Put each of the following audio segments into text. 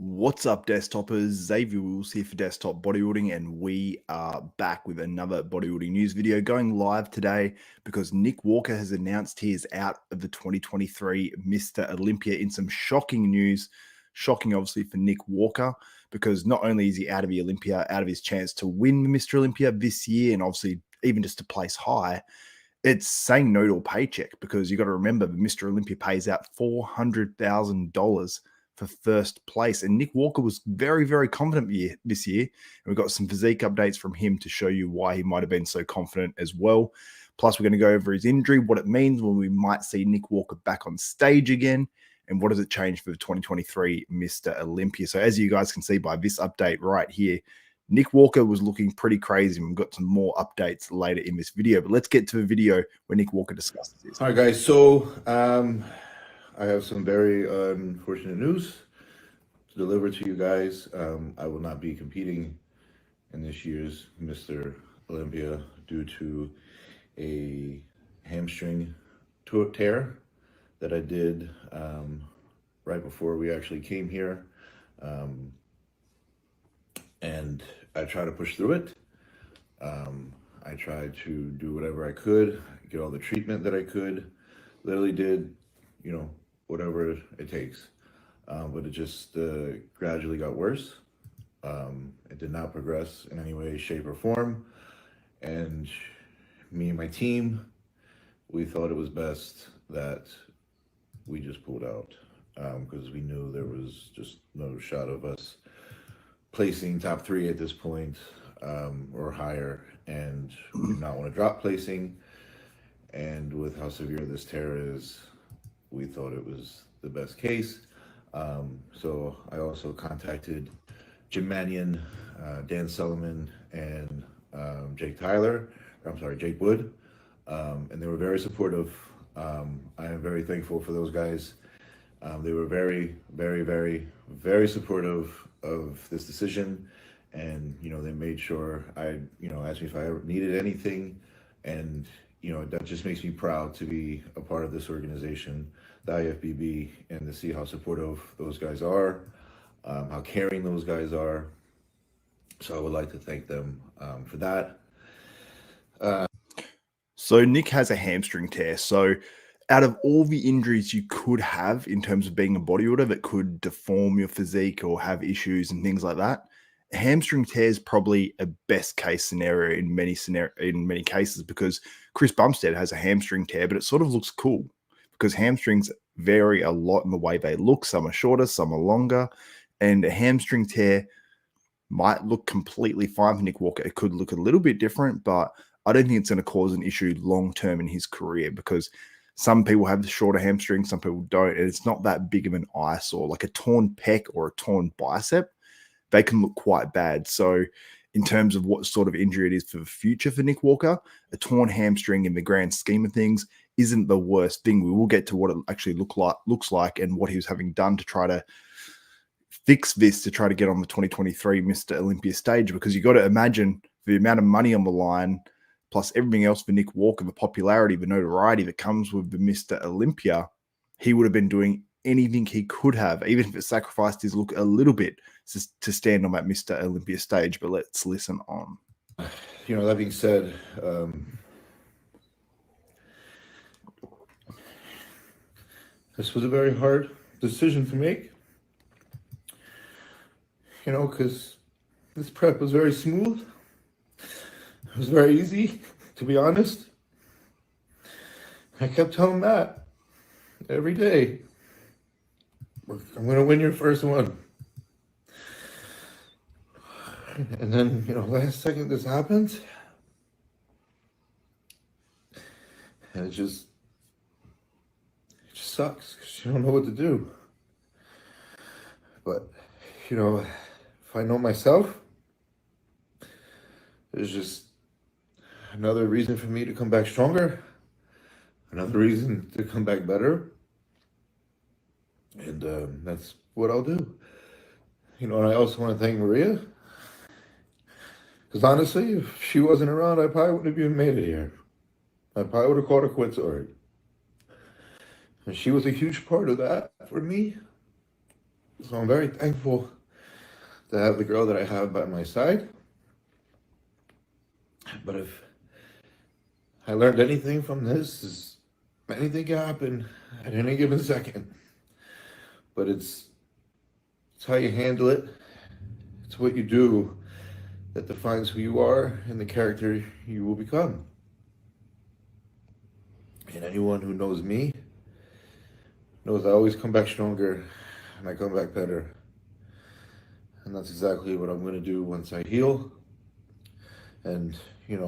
What's up, desktopers? Xavier Wills here for Desktop Bodybuilding, and we are back with another bodybuilding news video going live today because Nick Walker has announced he is out of the 2023 Mr. Olympia in some shocking news. Shocking, obviously, for Nick Walker, because not only is he out of the Olympia, out of his chance to win Mr. Olympia this year, and obviously even just to place high, it's saying no to a paycheck, because you got to remember Mr. Olympia pays out $400,000 for first place. And Nick Walker was very, very confident this year. And we've got some physique updates from him to show you why he might have been so confident as well. Plus, we're going to go over his injury, what it means when we might see Nick Walker back on stage again, and what does it change for the 2023 Mr. Olympia. So as you guys can see by this update right here, Nick Walker was looking pretty crazy, and we've got some more updates later in this video. But let's get to the video where Nick Walker discusses this. All right, guys. So I have some very unfortunate news to deliver to you guys. I will not be competing in this year's Mr. Olympia due to a hamstring tear that I did right before we actually came here. And I tried to push through it. I tried to do whatever I could, get all the treatment that I could, literally did, whatever it takes. But it just gradually got worse. It did not progress in any way, shape, or form. And me and my team, we thought it was best that we just pulled out because we knew there was just no shot of us placing top 3 at this point or higher, and we did not want to drop placing. And with how severe this tear is, we thought it was the best case. So I also contacted Jim Mannion, Dan Sullivan, and Jake Wood, and they were very supportive. I am very thankful for those guys. They were very, very, very, very supportive of this decision, and they made sure asked me if I ever needed anything, and that just makes me proud to be a part of this organization, the IFBB, and to see how supportive those guys are, how caring those guys are. So I would like to thank them for that. So Nick has a hamstring tear. So out of all the injuries you could have in terms of being a bodybuilder that could deform your physique or have issues and things like that, a hamstring tear is probably a best case scenario in many cases, because Chris Bumstead has a hamstring tear, but it sort of looks cool because hamstrings vary a lot in the way they look. Some are shorter, some are longer, and a hamstring tear might look completely fine for Nick Walker. It could look a little bit different, but I don't think it's going to cause an issue long-term in his career, because some people have the shorter hamstring, some people don't, and it's not that big of an eyesore. Like a torn pec or a torn bicep, they can look quite bad. So in terms of what sort of injury it is for the future for Nick Walker, a torn hamstring in the grand scheme of things isn't the worst thing. We will get to what it actually looks like and what he was having done to try to fix this, to try to get on the 2023 Mr. Olympia stage, because you got to imagine the amount of money on the line, plus everything else for Nick Walker, the popularity, the notoriety that comes with the Mr. Olympia. He would have been doing anything he could have, even if it sacrificed his look a little bit, to stand on that Mr. Olympia stage. But let's listen on. That being said, this was a very hard decision to make, because this prep was very smooth. It was very easy, to be honest. I kept telling Matt every day, I'm going to win your first one. And then, last second this happens. And it just sucks because you don't know what to do. But, if I know myself, there's just another reason for me to come back stronger, another reason to come back better. And that's what I'll do. And I also want to thank Maria, because honestly, if she wasn't around, I probably wouldn't have even made it here. I probably would have called it quits already. And she was a huge part of that for me. So I'm very thankful to have the girl that I have by my side. But if I learned anything from this, is anything can happen at any given second. But it's how you handle it. It's what you do that defines who you are and the character you will become. And anyone who knows me knows I always come back stronger and I come back better. And that's exactly what I'm going to do once I heal. And,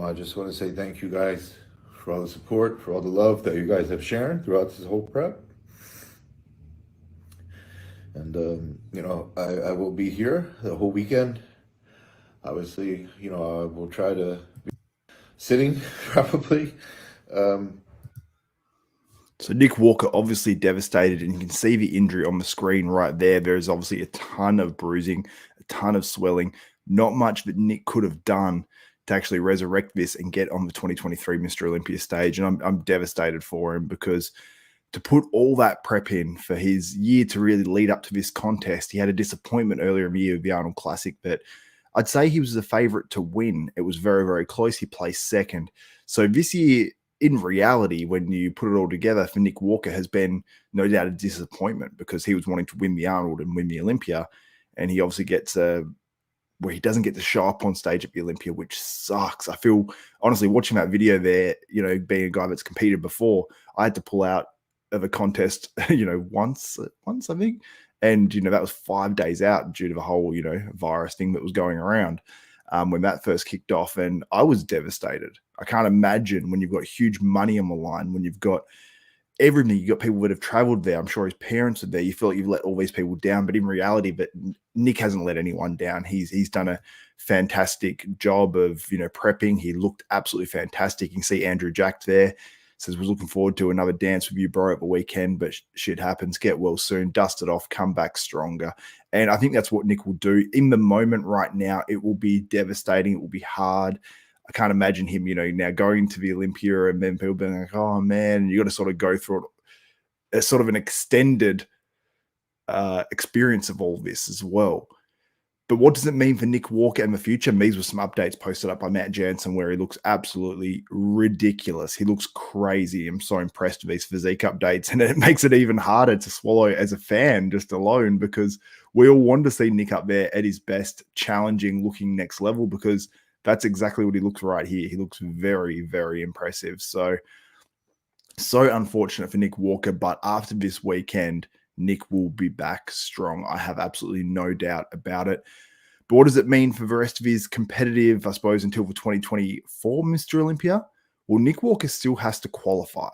I just want to say thank you guys for all the support, for all the love that you guys have shared throughout this whole prep. And, I will be here the whole weekend. Obviously, I will try to be sitting probably. So Nick Walker obviously devastated, and you can see the injury on the screen right there. There's obviously a ton of bruising, a ton of swelling, not much that Nick could have done to actually resurrect this and get on the 2023 Mr. Olympia stage. And I'm devastated for him, because to put all that prep in for his year to really lead up to this contest, he had a disappointment earlier in the year with the Arnold Classic, but I'd say he was the favorite to win. It was very, very close. He placed second. So this year, in reality, when you put it all together, for Nick Walker has been no doubt a disappointment, because he was wanting to win the Arnold and win the Olympia. And he obviously gets where he doesn't get to show up on stage at the Olympia, which sucks. I feel, honestly, watching that video there, being a guy that's competed before, I had to pull out of a contest, once I think. And, that was 5 days out due to the whole, virus thing that was going around when that first kicked off. And I was devastated. I can't imagine when you've got huge money on the line, when you've got everything, you've got people that have traveled there. I'm sure his parents are there. You feel like you've let all these people down, but in reality, Nick hasn't let anyone down. He's done a fantastic job of, prepping. He looked absolutely fantastic. You can see Andrew Jack there. Says, was looking forward to another dance with you, bro, at the weekend, but shit happens. Get well soon, dust it off, come back stronger. And I think that's what Nick will do. In the moment right now, it will be devastating. It will be hard. I can't imagine him, now going to the Olympia and then people being like, oh, man, you got to sort of go through it, a sort of an extended experience of all this as well. But what does it mean for Nick Walker in the future? These were some updates posted up by Matt Jansen where he looks absolutely ridiculous. He looks crazy. I'm so impressed with these physique updates, and it makes it even harder to swallow as a fan just alone, because we all want to see Nick up there at his best, challenging, looking next level, because that's exactly what he looks right here. He looks very, very impressive. So unfortunate for Nick Walker, but after this weekend, Nick will be back strong. I have absolutely no doubt about it. But what does it mean for the rest of his competitive, I suppose, until the 2024 Mr. Olympia? Well, Nick Walker still has to qualify.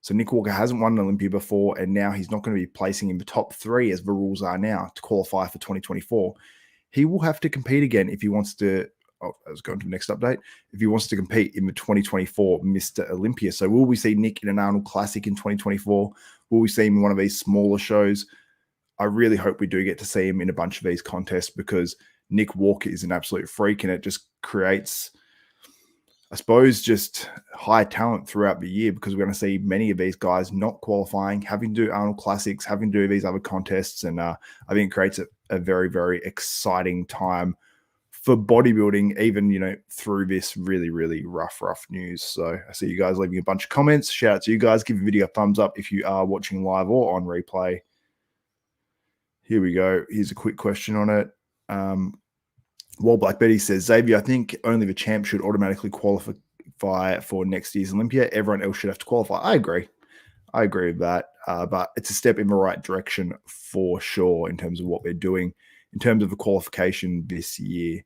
So Nick Walker hasn't won an Olympia before, and now he's not going to be placing in the top 3 as the rules are now to qualify for 2024. He will have to compete again if he wants to. Oh, I was going to the next update. If he wants to compete in the 2024 Mr. Olympia. So will we see Nick in an Arnold Classic in 2024? Will we see him in one of these smaller shows? I really hope we do get to see him in a bunch of these contests, because Nick Walker is an absolute freak, and it just creates, I suppose, just high talent throughout the year, because we're going to see many of these guys not qualifying, having to do Arnold Classics, having to do these other contests. And I think it creates a very, very exciting time for bodybuilding, even, through this really, really rough news. So I see you guys leaving a bunch of comments. Shout out to you guys. Give the video a thumbs up if you are watching live or on replay. Here we go. Here's a quick question on it. While Black Betty says, Xavier, I think only the champ should automatically qualify for next year's Olympia. Everyone else should have to qualify. I agree with that. But it's a step in the right direction for sure in terms of what they're doing in terms of the qualification this year.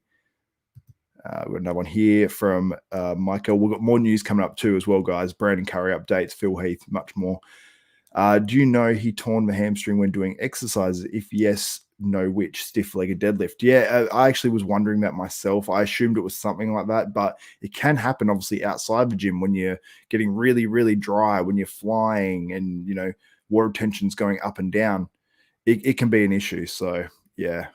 We've got another one here from Michael. We've got more news coming up too as well, guys. Brandon Curry updates, Phil Heath, much more. Do you know he torn the hamstring when doing exercises? If yes, know which? Stiff-legged deadlift. Yeah, I actually was wondering that myself. I assumed it was something like that, but it can happen obviously outside the gym when you're getting really, really dry, when you're flying and, water tension's going up and down. It can be an issue. So, yeah.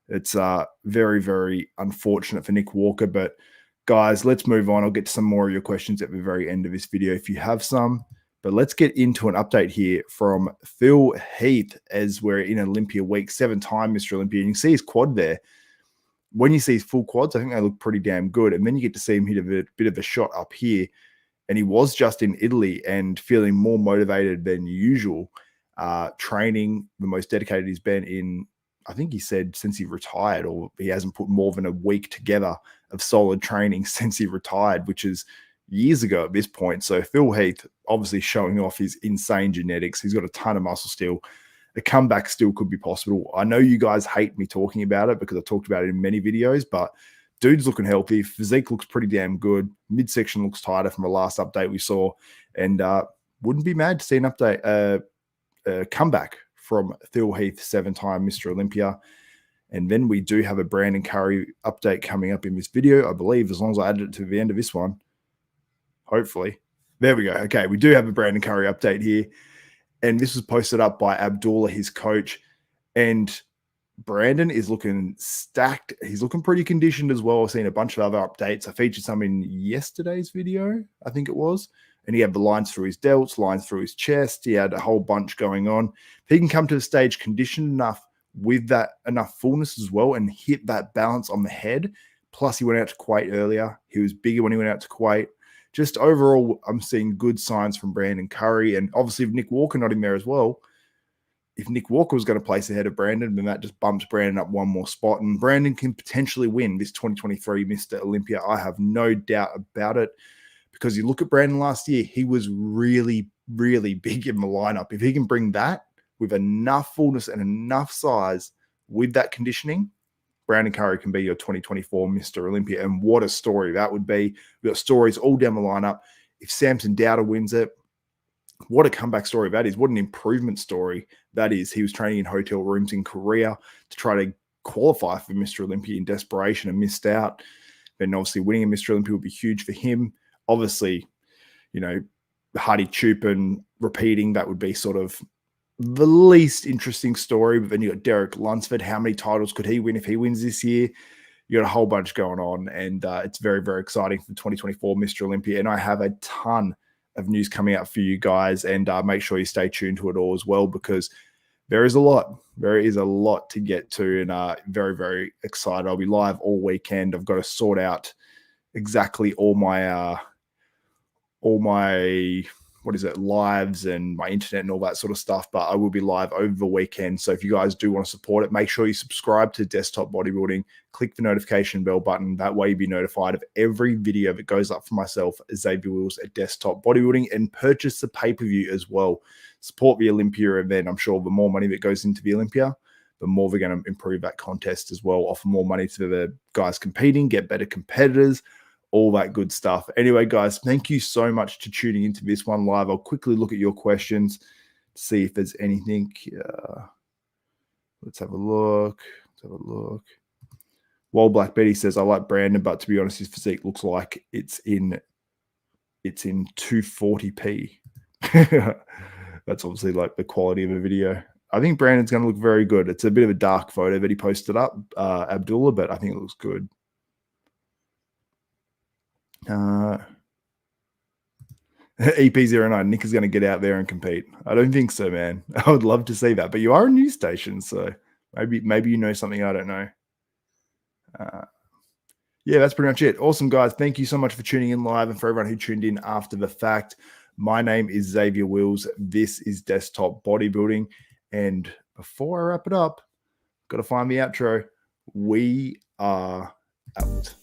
It's very, very unfortunate for Nick Walker. But, guys, let's move on. I'll get to some more of your questions at the very end of this video if you have some. But let's get into an update here from Phil Heath as we're in Olympia week, 7-time Mr. Olympia. And you can see his quad there. When you see his full quads, I think they look pretty damn good. And then you get to see him hit a bit of a shot up here. And he was just in Italy and feeling more motivated than usual. Training, the most dedicated he's been in, I think he said since he retired, or he hasn't put more than a week together of solid training since he retired, which is years ago at this point. So Phil Heath obviously showing off his insane genetics. He's got a ton of muscle still. A comeback still could be possible. I know you guys hate me talking about it because I talked about it in many videos, but dude's looking healthy. Physique looks pretty damn good. Midsection looks tighter from the last update we saw, and wouldn't be mad to see an update, comeback from Phil Heath, 7-time Mr. Olympia. And then we do have a Brandon Curry update coming up in this video, I believe, as long as I added it to the end of this one. Hopefully. There we go. Okay, we do have a Brandon Curry update here. And this was posted up by Abdullah, his coach. And Brandon is looking stacked. He's looking pretty conditioned as well. I've seen a bunch of other updates. I featured some in yesterday's video, I think it was. And he had the lines through his delts, lines through his chest. He had a whole bunch going on. If he can come to the stage conditioned enough with that enough fullness as well and hit that balance on the head, plus he went out to Kuwait earlier. He was bigger when he went out to Kuwait. Just overall, I'm seeing good signs from Brandon Curry. And obviously, with Nick Walker not in there as well, if Nick Walker was going to place ahead of Brandon, then that just bumps Brandon up one more spot. And Brandon can potentially win this 2023 Mr. Olympia. I have no doubt about it. Because you look at Brandon last year, he was really, really big in the lineup. If he can bring that with enough fullness and enough size with that conditioning, Brandon Curry can be your 2024 Mr. Olympia. And what a story that would be. We've got stories all down the lineup. If Samson Dowder wins it, what a comeback story that is. What an improvement story that is. He was training in hotel rooms in Korea to try to qualify for Mr. Olympia in desperation and missed out. Then obviously winning a Mr. Olympia would be huge for him. Obviously, you know, Hardy Chupin repeating, that would be sort of the least interesting story. But then you got Derek Lunsford. How many titles could he win if he wins this year? You got a whole bunch going on, and it's very, very exciting for 2024 Mr. Olympia. And I have a ton of news coming out for you guys, and make sure you stay tuned to it all as well, because there is a lot. There is a lot to get to, and very, very excited. I'll be live all weekend. I've got to sort out exactly all my lives and my internet and all that sort of stuff, but I will be live over the weekend. So if you guys do want to support it, make sure you subscribe to Desktop Bodybuilding, click the notification bell button. That way you'll be notified of every video that goes up for myself, Xavier Wills at Desktop Bodybuilding, and purchase the pay-per-view as well. Support the Olympia event. I'm sure the more money that goes into the Olympia, the more we're going to improve that contest as well, offer more money to the guys competing, get better competitors, all that good stuff. Anyway, guys, thank you so much for tuning into this one live. I'll quickly look at your questions to see if there's anything. Let's have a look. While Black Betty says, I like Brandon, but to be honest, his physique looks like it's in 240p. That's obviously like the quality of a video. I think Brandon's going to look very good. It's a bit of a dark photo that he posted up, Abdullah, but I think it looks good. EP09, Nick is going to get out there and compete. I don't think so, man. I would love to see that, but you are a news station, so maybe you know something I don't know. Yeah, that's pretty much it. Awesome, guys. Thank you so much for tuning in live, and for everyone who tuned in after the fact. My name is Xavier Wills. This is Desktop Bodybuilding, and before I wrap it up, got to find the outro. We are out.